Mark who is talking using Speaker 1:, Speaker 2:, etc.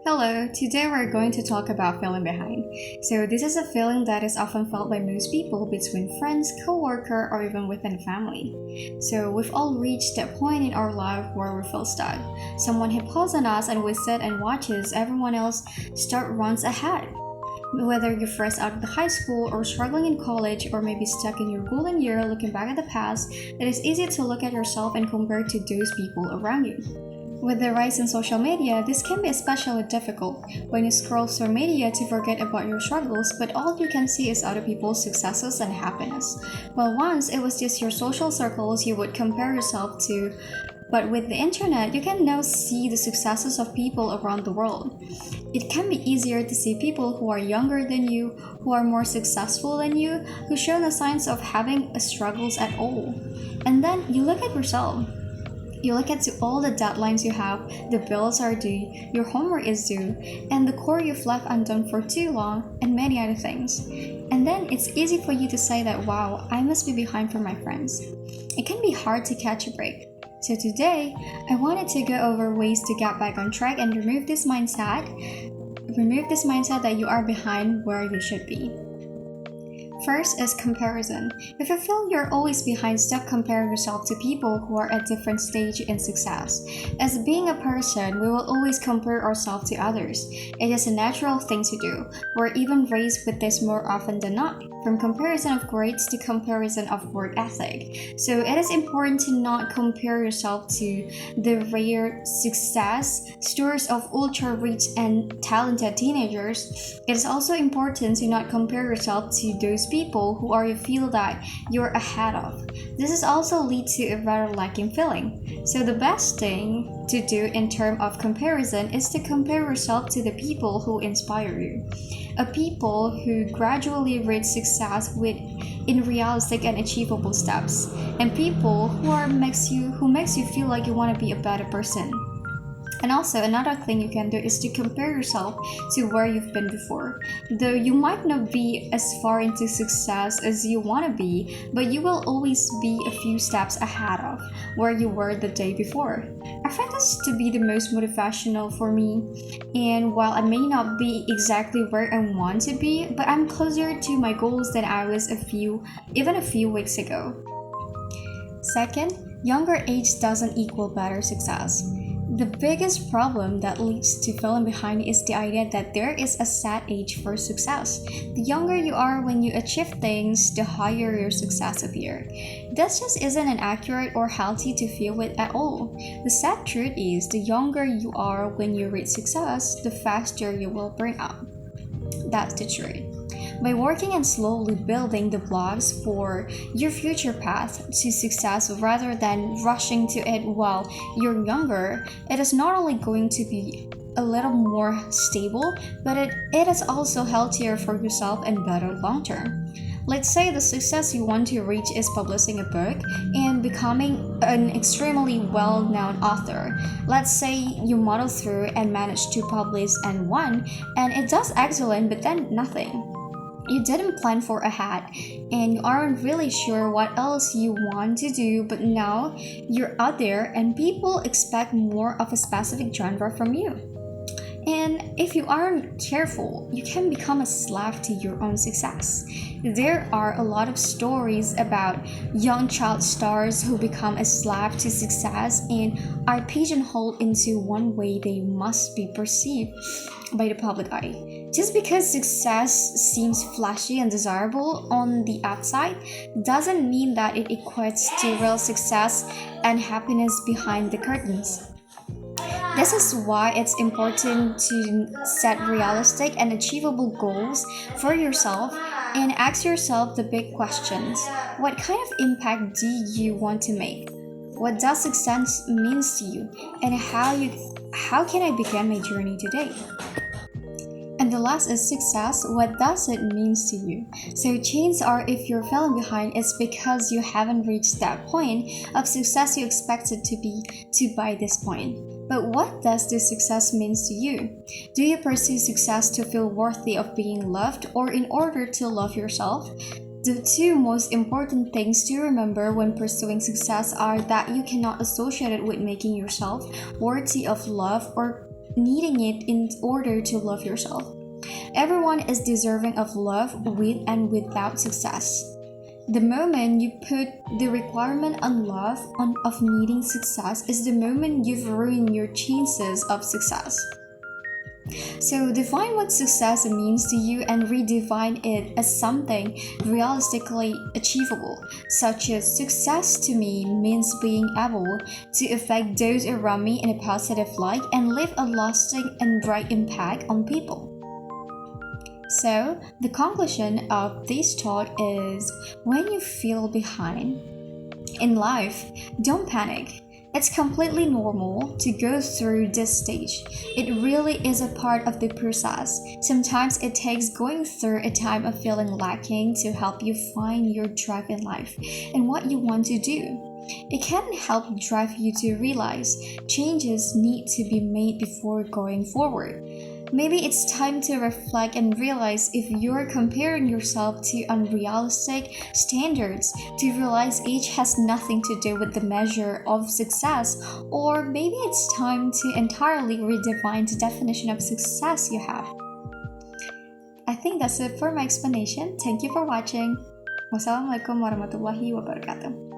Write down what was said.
Speaker 1: Hello, today we're going to talk about feeling behind. So, this is a feeling that is often felt by most people between friends, co-worker, or even within family. So, we've all reached that point in our life where we feel stuck. Someone hit pause on us and we sit and watches everyone else start runs ahead. Whether you're fresh out of the high school or struggling in college or maybe stuck in your golden year looking back at the past, it is easy to look at yourself and compare to those people around you. With the rise in social media, this can be especially difficult when you scroll through media to forget about your struggles, but all you can see is other people's successes and happiness. Well, once it was just your social circles you would compare yourself to, but with the internet, you can now see the successes of people around the world. It can be easier to see people who are younger than you, who are more successful than you, who show no signs of having struggles at all. And then you look at yourself. You look at all the deadlines you have, the bills are due, your homework is due, and the core you've left undone for too long, and many other things. And then it's easy for you to say that, wow, I must be behind from my friends. It can be hard to catch a break. So today, I wanted to go over ways to get back on track and remove this mindset that you are behind where you should be. First is comparison. If you feel you're always behind, stop comparing yourself to people who are at different stage in success. As being a person, we will always compare ourselves to others. It is a natural thing to do. We're even raised with this more often than not, from comparison of grades to comparison of work ethic. So it is important to not compare yourself to the rare success stories of ultra-rich and talented teenagers. It is also important to not compare yourself to those people who are you feel that you're ahead of. This is also lead to a very lacking feeling. So the best thing to do in terms of comparison is to compare yourself to the people who inspire you. A people who gradually reach success in realistic and achievable steps, and people who makes you feel like you want to be a better person. And also another thing you can do is to compare yourself to where you've been before. Though you might not be as far into success as you want to be, but you will always be a few steps ahead of where you were the day before. I find this to be the most motivational for me, and while I may not be exactly where I want to be, but I'm closer to my goals than I was even a few weeks ago. Second, younger age doesn't equal better success. The biggest problem that leads to feeling behind is the idea that there is a set age for success. The younger you are when you achieve things, the higher your success appears. This just isn't an accurate or healthy to feel with at all. The sad truth is, the younger you are when you reach success, the faster you will burn out. That's the truth. By working and slowly building the blocks for your future path to success rather than rushing to it while you're younger, it is not only going to be a little more stable, but it is also healthier for yourself and better long term. Let's say the success you want to reach is publishing a book and becoming an extremely well-known author. Let's say you muddle through and manage to publish and one, and it does excellent, but then nothing. You didn't plan for ahead, and you aren't really sure what else you want to do, but now you're out there and people expect more of a specific genre from you. And if you aren't careful, you can become a slave to your own success. There are a lot of stories about young child stars who become a slave to success and are pigeonholed into one way they must be perceived by the public eye. Just because success seems flashy and desirable on the outside doesn't mean that it equates to real success and happiness behind the curtains. This is why it's important to set realistic and achievable goals for yourself and ask yourself the big questions. What kind of impact do you want to make? What does success mean to you? And how can I begin my journey today? And the last is success. What does it mean to you? So chances are if you're falling behind, it's because you haven't reached that point of success you expected to by this point. But what does this success mean to you? Do you pursue success to feel worthy of being loved or in order to love yourself? The two most important things to remember when pursuing success are that you cannot associate it with making yourself worthy of love or needing it in order to love yourself. Everyone is deserving of love with and without success. The moment you put the requirement on love of needing success is the moment you've ruined your chances of success. So define what success means to you and redefine it as something realistically achievable, such as success to me means being able to affect those around me in a positive light and leave a lasting and bright impact on people. So, the conclusion of this talk is when you feel behind in life, don't panic. It's completely normal to go through this stage. It really is a part of the process. Sometimes it takes going through a time of feeling lacking to help you find your drive in life and what you want to do. It can help drive you to realize changes need to be made before going forward. Maybe it's time to reflect and realize if you're comparing yourself to unrealistic standards, to realize age has nothing to do with the measure of success, or maybe it's time to entirely redefine the definition of success you have. I think that's it for my explanation. Thank you for watching. Wassalamualaikum warahmatullahi wabarakatuh.